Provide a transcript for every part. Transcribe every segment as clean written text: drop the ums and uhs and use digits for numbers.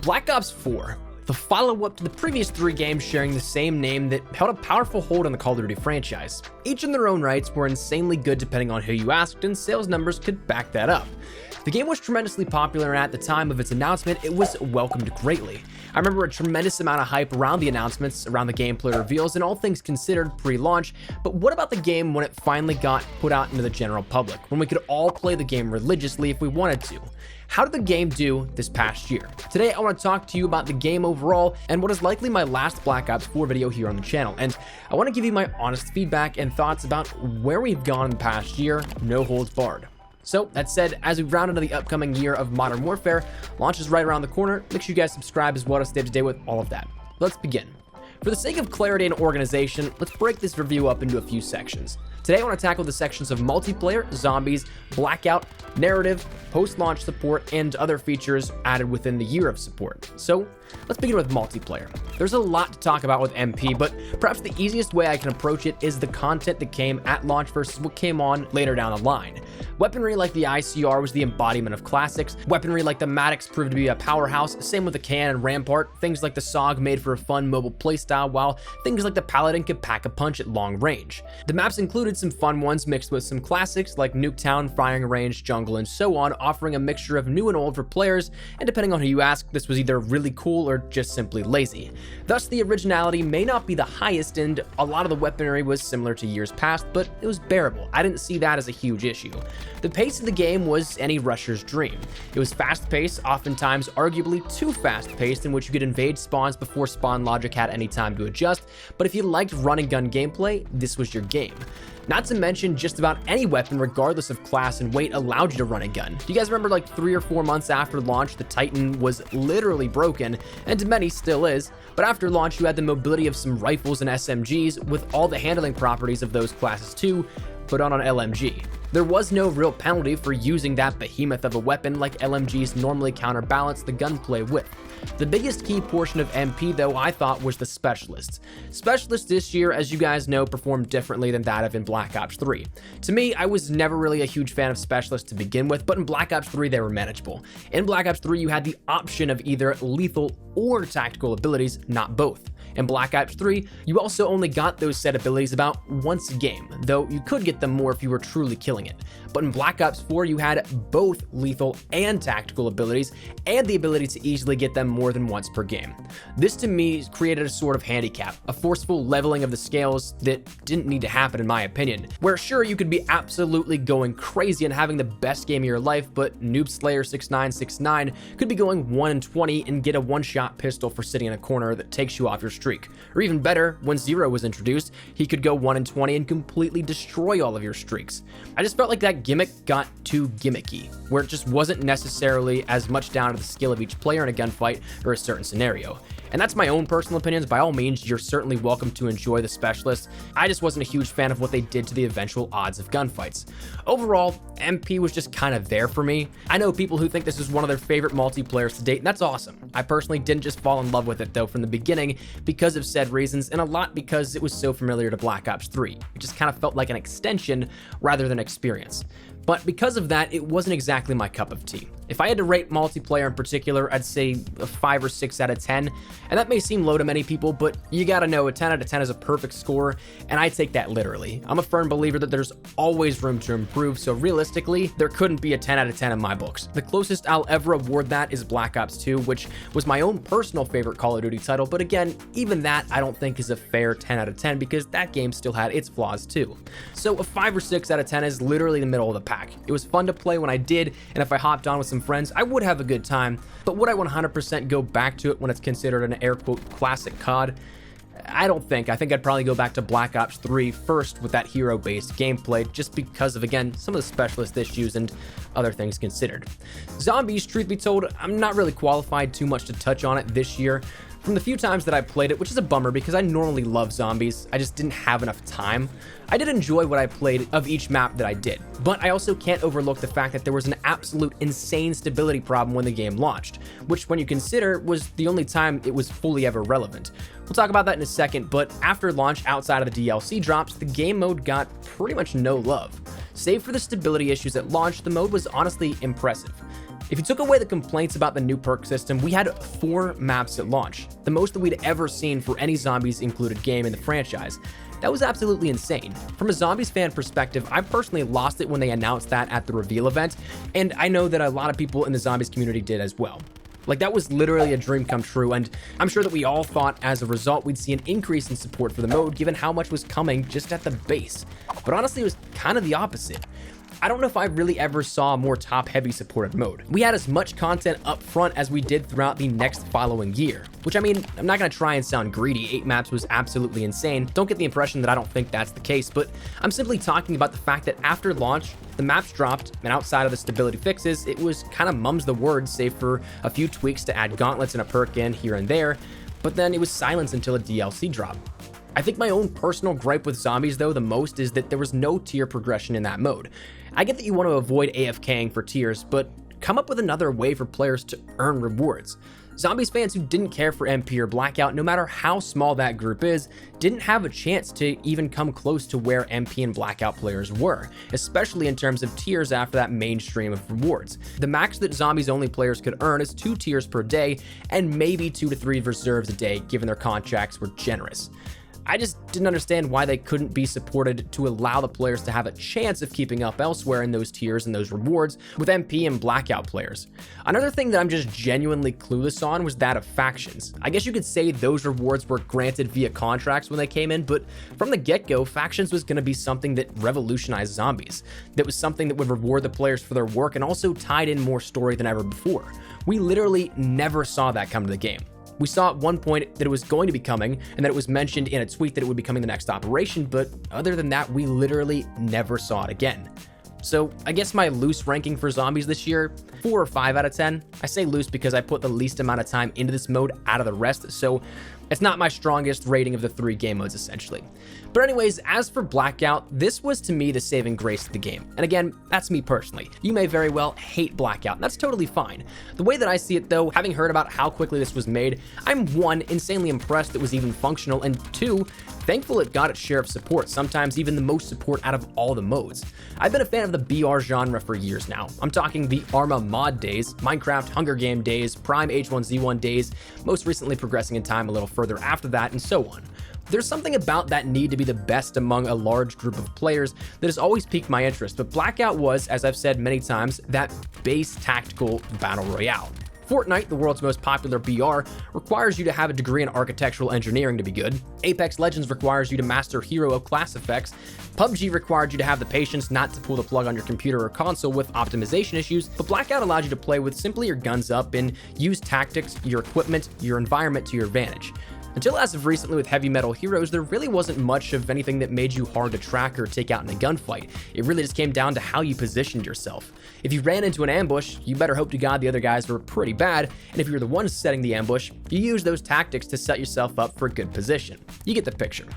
Black Ops 4, the follow-up to the previous 3 games sharing the same name that held a powerful hold on the Call of Duty franchise. Each in their own rights were insanely good depending on who you asked, and sales numbers could back that up. The game was tremendously popular, and at the time of its announcement, it was welcomed greatly. I remember a tremendous amount of hype around the announcements, around the gameplay reveals, and all things considered pre-launch, but what about the game when it finally got put out into the general public, when we could all play the game religiously if we wanted to? How did the game do this past year? Today, I want to talk to you about the game overall and what is likely my last Black Ops 4 video here on the channel, and I want to give you my honest feedback and thoughts about where we've gone in the past year, no holds barred. So, that said, as we round into the upcoming year of Modern Warfare, launch is right around the corner. Make sure you guys subscribe as well to stay up to date with all of that. Let's begin. For the sake of clarity and organization, let's break this review up into a few sections. Today I want to tackle the sections of multiplayer, zombies, Blackout, narrative, post-launch support, and other features added within the year of support. So let's begin with multiplayer. There's a lot to talk about with MP, but perhaps the easiest way I can approach it is the content that came at launch versus what came on later down the line. Weaponry like the ICR was the embodiment of classics. Weaponry like the Maddox proved to be a powerhouse, same with the Can and Rampart. Things like the SOG made for a fun mobile playstyle, while things like the Paladin could pack a punch at long range. The maps included some fun ones mixed with some classics like Nuketown, Firing Range, Jungle, and so on, offering a mixture of new and old for players, and depending on who you ask, this was either really cool or just simply lazy. Thus, the originality may not be the highest, and a lot of the weaponry was similar to years past, but it was bearable. I didn't see that as a huge issue. The pace of the game was any rusher's dream. It was fast-paced, oftentimes arguably too fast-paced, in which you could invade spawns before spawn logic had any time to adjust, but if you liked run and gun gameplay, this was your game. Not to mention, just about any weapon, regardless of class and weight, allowed you to run a gun. Do you guys remember like 3 or 4 months after launch, the Titan was literally broken, and to many still is, but after launch you had the mobility of some rifles and SMGs with all the handling properties of those classes too, put on an LMG. There was no real penalty for using that behemoth of a weapon like LMGs normally counterbalance the gunplay with. The biggest key portion of MP though I thought was the specialists. Specialists this year, as you guys know, performed differently than that of in Black Ops 3. To me, I was never really a huge fan of specialists to begin with, but in Black Ops 3 they were manageable. In Black Ops 3 you had the option of either lethal or tactical abilities, not both. In Black Ops 3, you also only got those set abilities about once a game, though you could get them more if you were truly killing it. But in Black Ops 4, you had both lethal and tactical abilities, and the ability to easily get them more than once per game. This to me created a sort of handicap, a forceful leveling of the scales that didn't need to happen in my opinion, where sure you could be absolutely going crazy and having the best game of your life, but Noob Slayer 6969 could be going 1-20 and get a one-shot pistol for sitting in a corner that takes you off your streak. Or even better, when Zero was introduced, he could go 1-20 and completely destroy all of your streaks. I just felt like that gimmick got too gimmicky, where it just wasn't necessarily as much down to the skill of each player in a gunfight or a certain scenario. And that's my own personal opinions. By all means, you're certainly welcome to enjoy the specialists. I just wasn't a huge fan of what they did to the eventual odds of gunfights. Overall, MP was just kind of there for me. I know people who think this is one of their favorite multiplayers to date, and that's awesome. I personally didn't just fall in love with it though from the beginning because of said reasons, and a lot because it was so familiar to Black Ops 3. It just kind of felt like an extension rather than experience. But because of that, it wasn't exactly my cup of tea. If I had to rate multiplayer in particular, I'd say a 5 or 6 out of 10, and that may seem low to many people, but you gotta know a 10 out of 10 is a perfect score, and I take that literally. I'm a firm believer that there's always room to improve, so realistically, there couldn't be a 10 out of 10 in my books. The closest I'll ever award that is Black Ops 2, which was my own personal favorite Call of Duty title, but again, even that I don't think is a fair 10 out of 10 because that game still had its flaws too. So a 5 or 6 out of 10 is literally the middle of the pack. It was fun to play when I did, and if I hopped on with some friends, I would have a good time, but would I 100% go back to it when it's considered an air quote classic COD? I don't think. I think I'd probably go back to Black Ops 3 first with that hero-based gameplay, just because of, again, some of the specialist issues and other things considered. Zombies, truth be told, I'm not really qualified too much to touch on it this year. From the few times that I played it, which is a bummer because I normally love zombies, I just didn't have enough time. I did enjoy what I played of each map that I did, but I also can't overlook the fact that there was an absolute insane stability problem when the game launched, which when you consider was the only time it was fully ever relevant. We'll talk about that in a second, but after launch outside of the DLC drops, the game mode got pretty much no love. Save for the stability issues at launch, the mode was honestly impressive. If you took away the complaints about the new perk system, we had 4 maps at launch, the most that we'd ever seen for any zombies included game in the franchise. That was absolutely insane. From a zombies fan perspective, I personally lost it when they announced that at the reveal event, and I know that a lot of people in the zombies community did as well. Like, that was literally a dream come true, and I'm sure that we all thought as a result we'd see an increase in support for the mode given how much was coming just at the base. But honestly, it was kind of the opposite. I don't know if I really ever saw a more top-heavy supported mode. We had as much content up front as we did throughout the next following year, which, I mean, I'm not gonna try and sound greedy. 8 maps was absolutely insane. Don't get the impression that I don't think that's the case, but I'm simply talking about the fact that after launch, the maps dropped, and outside of the stability fixes, it was kind of mum's the word, save for a few tweaks to add gauntlets and a perk in here and there, but then it was silence until a DLC drop. I think my own personal gripe with zombies, though, the most is that there was no tier progression in that mode. I get that you want to avoid AFKing for tiers, but come up with another way for players to earn rewards. Zombies fans who didn't care for MP or Blackout, no matter how small that group is, didn't have a chance to even come close to where MP and Blackout players were, especially in terms of tiers after that mainstream of rewards. The max that zombies only players could earn is 2 tiers per day, and maybe 2 to 3 reserves a day, given their contracts were generous. I just didn't understand why they couldn't be supported to allow the players to have a chance of keeping up elsewhere in those tiers and those rewards with MP and Blackout players. Another thing that I'm just genuinely clueless on was that of factions. I guess you could say those rewards were granted via contracts when they came in, but from the get-go, factions was going to be something that revolutionized zombies. That was something that would reward the players for their work and also tied in more story than ever before. We literally never saw that come to the game. We saw at one point that it was going to be coming and that it was mentioned in a tweet that it would be coming the next operation, but other than that, we literally never saw it again. So I guess my loose ranking for zombies this year, 4 or 5 out of 10. I say loose because I put the least amount of time into this mode out of the rest, so it's not my strongest rating of the 3 game modes essentially. But anyways, as for Blackout, this was to me the saving grace of the game. And again, that's me personally. You may very well hate Blackout, and that's totally fine. The way that I see it though, having heard about how quickly this was made, I'm 1, insanely impressed it was even functional, and 2, thankful it got its share of support, sometimes even the most support out of all the modes. I've been a fan of the BR genre for years now. I'm talking the Arma mod days, Minecraft Hunger Game days, Prime H1Z1 days, most recently progressing in time a little further after that, and so on. There's something about that need to be the best among a large group of players that has always piqued my interest, but Blackout was, as I've said many times, that base tactical battle royale. Fortnite, the world's most popular BR, requires you to have a degree in architectural engineering to be good. Apex Legends requires you to master hero of class effects. PUBG required you to have the patience not to pull the plug on your computer or console with optimization issues, but Blackout allowed you to play with simply your guns up and use tactics, your equipment, your environment to your advantage. Until as of recently with Heavy Metal Heroes, there really wasn't much of anything that made you hard to track or take out in a gunfight. It really just came down to how you positioned yourself. If you ran into an ambush, you better hope to God the other guys were pretty bad, and if you were the one setting the ambush, you use those tactics to set yourself up for a good position. You get the picture.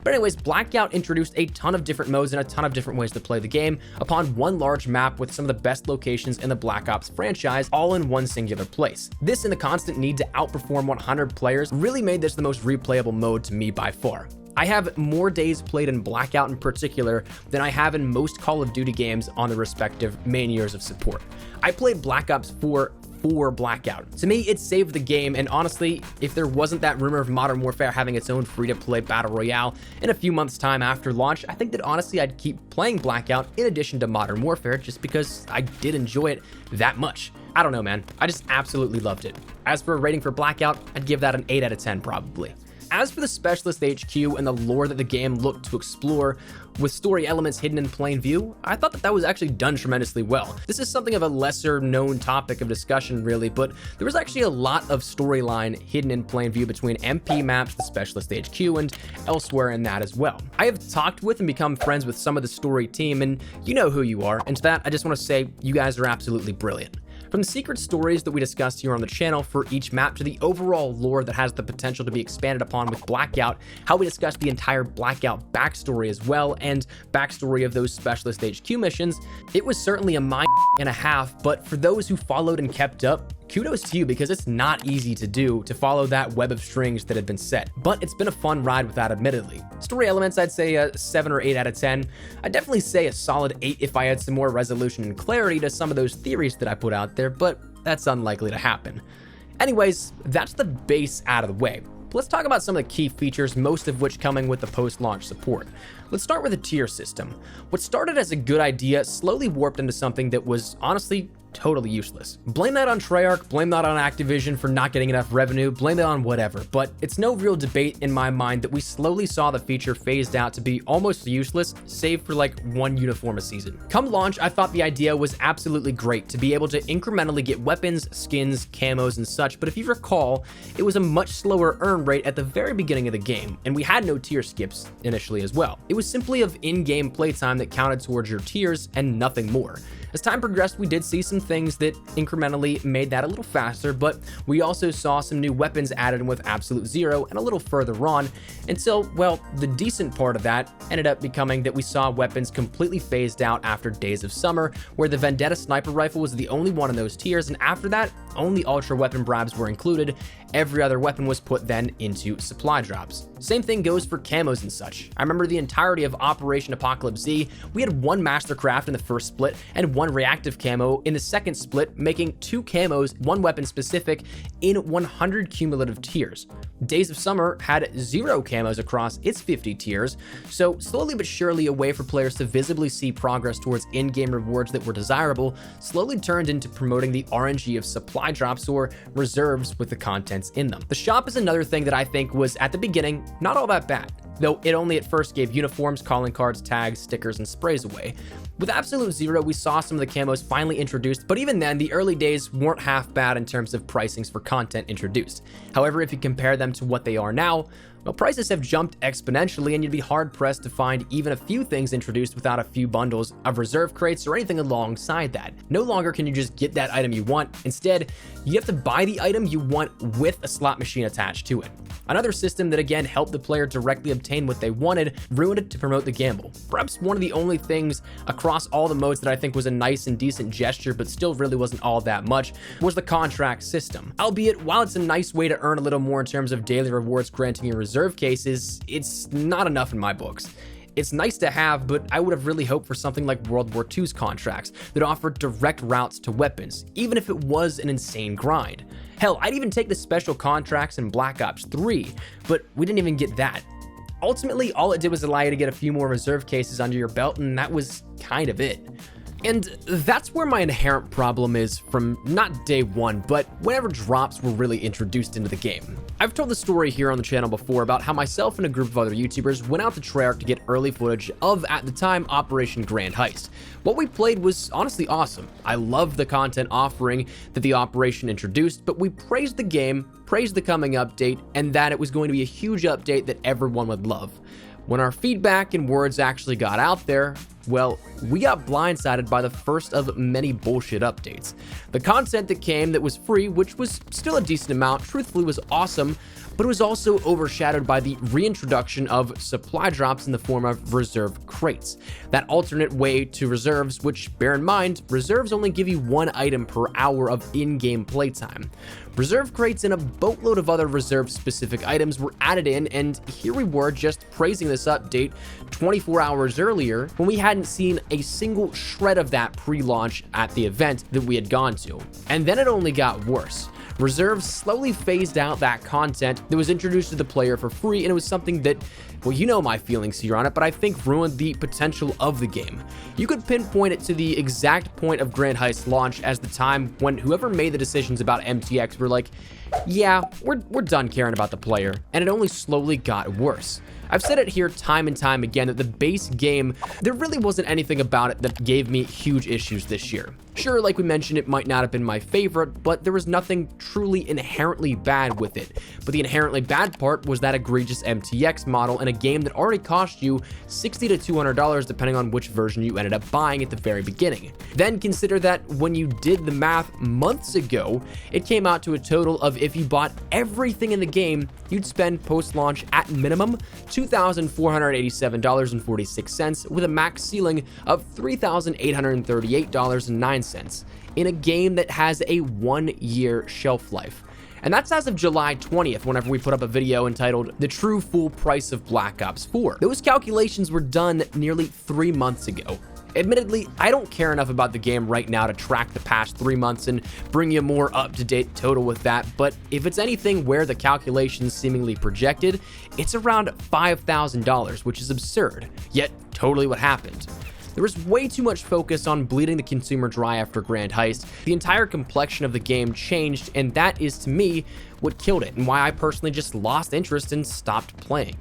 But anyways, Blackout introduced a ton of different modes and a ton of different ways to play the game upon one large map with some of the best locations in the Black Ops franchise, all in one singular place. This and the constant need to outperform 100 players really made this the most replayable mode to me by far. I have more days played in Blackout in particular than I have in most Call of Duty games on the respective main years of support. I played Black Ops 4 for Blackout. To me, it saved the game, and honestly, if there wasn't that rumor of Modern Warfare having its own free-to-play battle royale in a few months' time after launch, I think that honestly I'd keep playing Blackout in addition to Modern Warfare just because I did enjoy it that much. I don't know, man. I just absolutely loved it. As for a rating for Blackout, I'd give that an 8 out of 10 probably. As for the Specialist HQ and the lore that the game looked to explore, with story elements hidden in plain view, I thought that was actually done tremendously well. This is something of a lesser known topic of discussion really, but there was actually a lot of storyline hidden in plain view between MP maps, the Specialist HQ, and elsewhere in that as well. I have talked with and become friends with some of the story team, and you know who you are, and to that I just want to say you guys are absolutely brilliant. From the secret stories that we discussed here on the channel for each map to the overall lore that has the potential to be expanded upon with Blackout, how we discussed the entire Blackout backstory as well and backstory of those Specialist HQ missions, it was certainly a mind and a half, but for those who followed and kept up, kudos to you because it's not easy to do to follow that web of strings that had been set, but it's been a fun ride with that admittedly. Story elements, I'd say a 7 or 8 out of 10. I'd definitely say a solid 8 if I had some more resolution and clarity to some of those theories that I put out there, but that's unlikely to happen. Anyways, that's the base out of the way. Let's talk about some of the key features, most of which coming with the post-launch support. Let's start with the tier system. What started as a good idea slowly warped into something that was honestly totally useless. Blame that on Treyarch, blame that on Activision for not getting enough revenue, blame that on whatever, but it's no real debate in my mind that we slowly saw the feature phased out to be almost useless, save for like one uniform a season. Come launch, I thought the idea was absolutely great to be able to incrementally get weapons, skins, camos, and such, but if you recall, it was a much slower earn rate at the very beginning of the game, and we had no tier skips initially as well. It was simply of in-game playtime that counted towards your tiers and nothing more. As time progressed, we did see some things that incrementally made that a little faster, but we also saw some new weapons added in with Absolute Zero and a little further on, until, well, the decent part of that ended up becoming that we saw weapons completely phased out after Days of Summer, where the Vendetta Sniper Rifle was the only one in those tiers, and after that, only Ultra Weapon Bribes were included. Every other weapon was put then into supply drops. Same thing goes for camos and such. I remember the entirety of Operation Apocalypse Z, we had one Mastercraft in the first split and one reactive camo in the second split, making 2 camos, 1 weapon specific, in 100 cumulative tiers. Days of Summer had 0 camos across its 50 tiers, so slowly but surely a way for players to visibly see progress towards in-game rewards that were desirable slowly turned into promoting the RNG of supply drops or reserves with the contents in them. The shop is another thing that I think was, at the beginning, not all that bad, though it only at first gave uniforms, calling cards, tags, stickers, and sprays away. With Absolute Zero, we saw some of the camos finally introduced, but even then, the early days weren't half bad in terms of pricings for content introduced. However, if you compare them to what they are now, well, prices have jumped exponentially, and you'd be hard-pressed to find even a few things introduced without a few bundles of reserve crates or anything alongside that. No longer can you just get that item you want. Instead, you have to buy the item you want with a slot machine attached to it. Another system that again helped the player directly obtain what they wanted, ruined it to promote the gamble. Perhaps one of the only things across all the modes that I think was a nice and decent gesture, but still really wasn't all that much, was the contract system. Albeit, while it's a nice way to earn a little more in terms of daily rewards granting you reserve cases, it's not enough in my books. It's nice to have, but I would have really hoped for something like World War II's contracts that offered direct routes to weapons, even if it was an insane grind. Hell, I'd even take the special contracts in Black Ops 3, but we didn't even get that. Ultimately, all it did was allow you to get a few more reserve cases under your belt, and that was kind of it. And that's where my inherent problem is from not day one, but whenever drops were really introduced into the game. I've told the story here on the channel before about how myself and a group of other YouTubers went out to Treyarch to get early footage of, at the time, Operation Grand Heist. What we played was honestly awesome. I loved the content offering that the operation introduced, but we praised the game, praised the coming update, and that it was going to be a huge update that everyone would love. When our feedback and words actually got out there, well, we got blindsided by the first of many bullshit updates. The content that came that was free, which was still a decent amount, truthfully was awesome, but it was also overshadowed by the reintroduction of supply drops in the form of reserve crates. That alternate way to reserves, which, bear in mind, reserves only give you 1 item per hour of in-game playtime. Reserve crates and a boatload of other reserve-specific items were added in, and here we were just praising this update 24 hours earlier when we hadn't seen a single shred of that pre-launch at the event that we had gone to. And then it only got worse. Reserves slowly phased out that content that was introduced to the player for free, and it was something that, well, you know my feelings here on it, but I think ruined the potential of the game. You could pinpoint it to the exact point of Grand Heist launch as the time when whoever made the decisions about MTX were like, yeah, we're done caring about the player, and it only slowly got worse. I've said it here time and time again that the base game, there really wasn't anything about it that gave me huge issues this year. Sure, like we mentioned, it might not have been my favorite, but there was nothing truly inherently bad with it. But the inherently bad part was that egregious MTX model in a game that already cost you $60 to $200 depending on which version you ended up buying at the very beginning. Then consider that when you did the math months ago, it came out to a total of, if you bought everything in the game, you'd spend post-launch at minimum $2,487.46 with a max ceiling of $3,838.09 in a game that has a 1-year shelf life. And that's as of July 20th, whenever we put up a video entitled The True Full Price of Black Ops 4. Those calculations were done nearly 3 months ago. Admittedly, I don't care enough about the game right now to track the past 3 months and bring you a more up-to-date total with that, but if it's anything where the calculations seemingly projected, it's around $5,000, which is absurd, yet totally what happened. There was way too much focus on bleeding the consumer dry after Grand Heist. The entire complexion of the game changed, and that is, to me, what killed it, and why I personally just lost interest and stopped playing.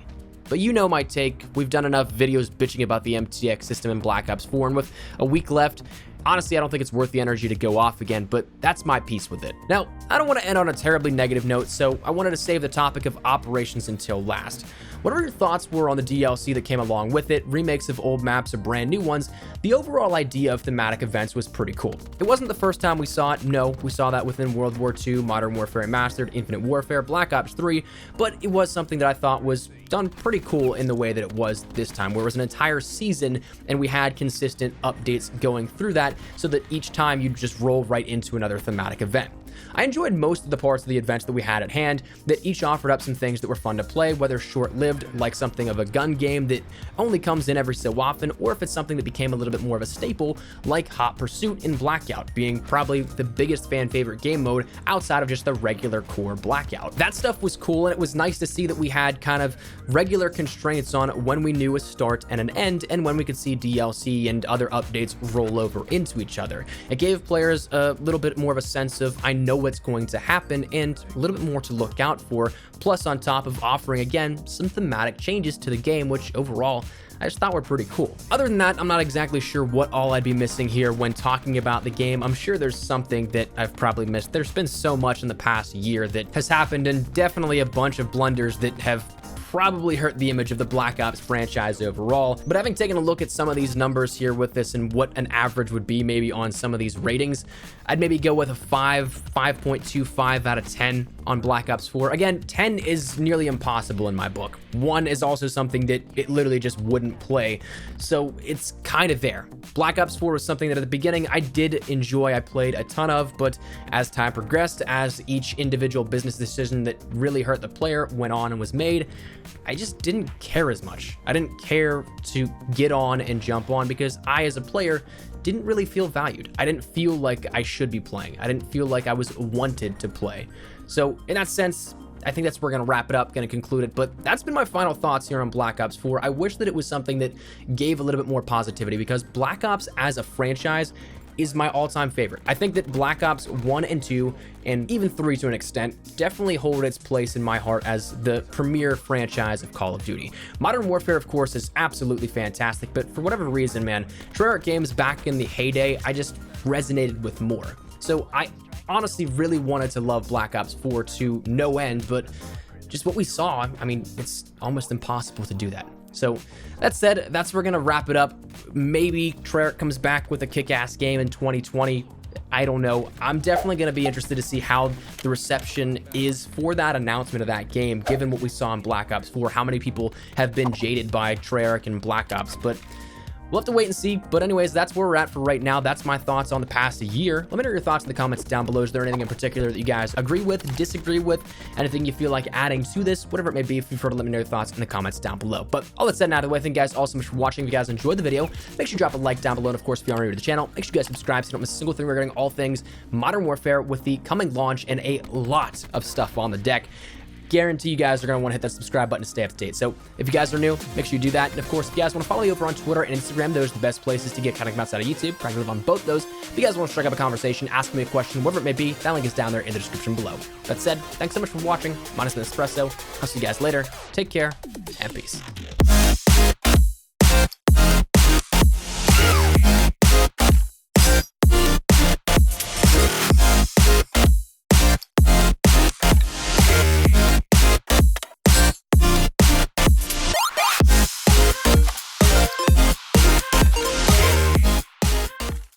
But you know my take. We've done enough videos bitching about the MTX system in Black Ops 4, and with a week left, honestly, I don't think it's worth the energy to go off again, but that's my piece with it. Now, I don't want to end on a terribly negative note, so I wanted to save the topic of operations until last. Whatever your thoughts were on the DLC that came along with it, remakes of old maps or brand new ones, the overall idea of thematic events was pretty cool. It wasn't the first time we saw it. No, we saw that within World War II, Modern Warfare Remastered, Infinite Warfare, Black Ops 3, but it was something that I thought was done pretty cool in the way that it was this time, where it was an entire season and we had consistent updates going through that so that each time you just roll right into another thematic event. I enjoyed most of the parts of the events that we had at hand, that each offered up some things that were fun to play, whether short-lived, like something of a gun game that only comes in every so often, or if it's something that became a little bit more of a staple, like Hot Pursuit in Blackout, being probably the biggest fan-favorite game mode outside of just the regular core Blackout. That stuff was cool, and it was nice to see that we had kind of regular constraints on when we knew a start and an end, and when we could see DLC and other updates roll over into each other. It gave players a little bit more of a sense of, I know what's going to happen, and a little bit more to look out for, plus on top of offering, again, some thematic changes to the game, which overall I just thought were pretty cool. Other than that, I'm not exactly sure what all I'd be missing here when talking about the game. I'm sure there's something that I've probably missed. There's been so much in the past year that has happened, and definitely a bunch of blunders that have probably hurt the image of the Black Ops franchise overall. But having taken a look at some of these numbers here with this and what an average would be maybe on some of these ratings, I'd maybe go with a 5.25 out of 10 on Black Ops 4. Again, 10 is nearly impossible in my book. 1 is also something that it literally just wouldn't play, so it's kind of there. Black Ops 4 was something that at the beginning I did enjoy, I played a ton of, but as time progressed, as each individual business decision that really hurt the player went on and was made, I just didn't care as much. I didn't care to get on and jump on because I, as a player, didn't really feel valued. I didn't feel like I should be playing. I didn't feel like I was wanted to play. So in that sense, I think that's where we're going to wrap it up, going to conclude it, but that's been my final thoughts here on Black Ops 4. I wish that it was something that gave a little bit more positivity, because Black Ops as a franchise is my all-time favorite. I think that Black Ops 1 and 2, and even 3 to an extent, definitely hold its place in my heart as the premier franchise of Call of Duty. Modern Warfare, of course, is absolutely fantastic, but for whatever reason, man, Treyarch games back in the heyday, I just resonated with more. So I honestly really wanted to love Black Ops 4 to no end, but just what we saw, I mean, it's almost impossible to do that. So that said, that's where we're gonna wrap it up. Maybe Treyarch comes back with a kick-ass game in 2020. I don't know. I'm definitely going to be interested to see how the reception is for that announcement of that game, given what we saw in Black Ops 4, how many people have been jaded by Treyarch and Black Ops, but we'll have to wait and see. But anyways, that's where we're at for right now. That's my thoughts on the past year. Let me know your thoughts in the comments down below. Is there anything in particular that you guys agree with, disagree with, anything you feel like adding to this, whatever it may be? If you've heard, let me know your thoughts in the comments down below. But all that said and out of the way, thank you guys all so much for watching. If you guys enjoyed the video, make sure you drop a like down below. And of course, if you aren't new to the channel, make sure you guys subscribe so you don't miss a single thing regarding all things Modern Warfare with the coming launch and a lot of stuff on the deck. Guarantee you guys are going to want to hit that subscribe button to stay up to date. So if you guys are new, make sure you do that. And of course, if you guys want to follow me over on Twitter and Instagram, those are the best places to get content outside of YouTube. I live on both those. If you guys want to strike up a conversation, ask me a question, whatever it may be, that link is down there in the description below. That said, thanks so much for watching. Minus an espresso. I'll see you guys later. Take care and peace.